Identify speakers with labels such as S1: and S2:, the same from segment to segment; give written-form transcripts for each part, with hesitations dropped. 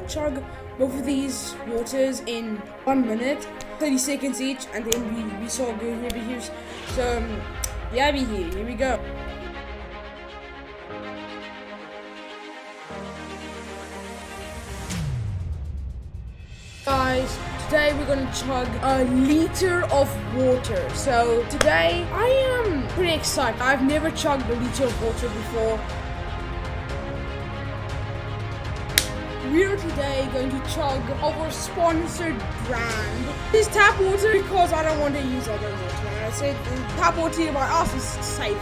S1: chug both of these waters in 1 minute, 30 seconds each, and then we saw good reviews. So yeah, here we go. Guys, today we're gonna chug a liter of water. So today I am pretty excited. I've never chugged a liter of water before. We're today going to chug our sponsored brand. This is tap water because I don't want to use other water. I said tap water by us is safe.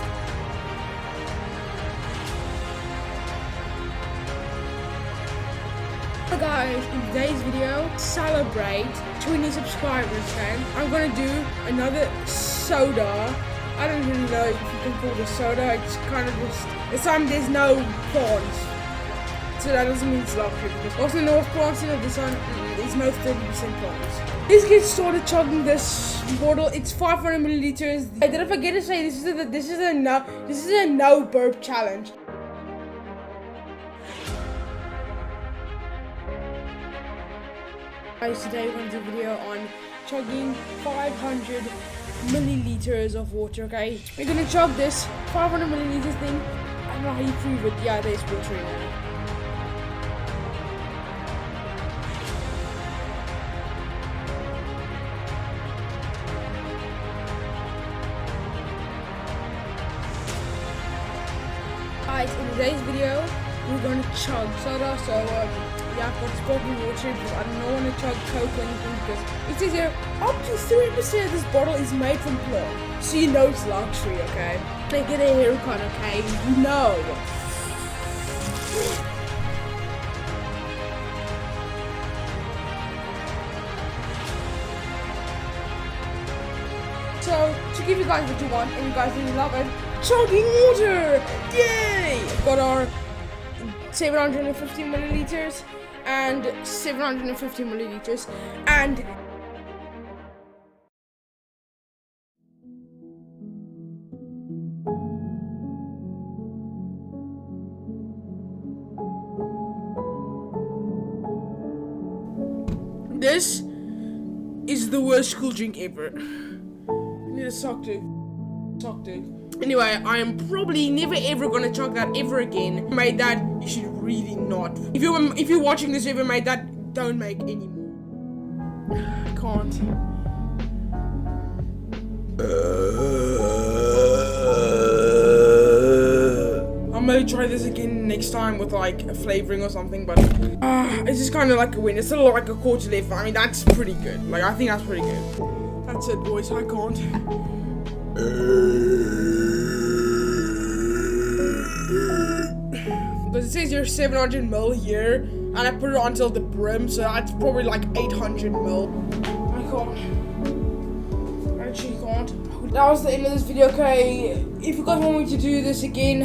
S1: So guys, in today's video, celebrate 20 subscribers, okay? I'm gonna do another soda. I don't really know if you can call this soda. It's kind of just, this time there's no prawns. So that doesn't mean it's luxury, because also no prawns in this one, there's no 30% prawns. Let's get started chugging this bottle. It's 500 milliliters. I did forget to say this is a no burp challenge. Guys, today we're going to do a video on chugging 500 milliliters of water, okay? We're going to chug this 500 milliliters thing. I don't know how you prove it. Yeah, there's water in there. Guys, in today's video, we're going to chug soda, so yeah, I've got sparkling water because I don't want to chug Coke or anything, because it says here up to 3% of this bottle is made from plum. So you know it's luxury, okay? They get a haircut, okay? You know. So, to give you guys what you want, and you guys really love it, chugging water! Yay! We've got our 750 milliliters and 750 milliliters, and this is the worst school drink ever. I need a sock dude. Anyway, I am probably never ever gonna chug that ever again. Made that, you should really not. If you're watching this, ever made that, don't make any more. I can't. I'm gonna try this again next time with like a flavoring or something, but it's just kind of like a win. It's still like a quarter left. I mean, that's pretty good. Like, I think that's pretty good. That's it, boys. I can't. Because it says you're 700 ml here, and I put it until the brim, so that's probably like 800 ml. I can't. I actually can't. That was the end of this video, okay? If you guys want me to do this again,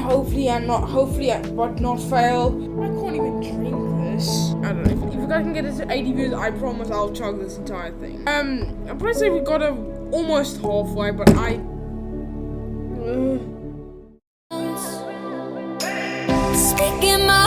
S1: but not fail. I can't even drink this. I don't know. If you guys can get it to 80 views, I promise I'll chug this entire thing. I'm probably say we got almost halfway, but Speaking my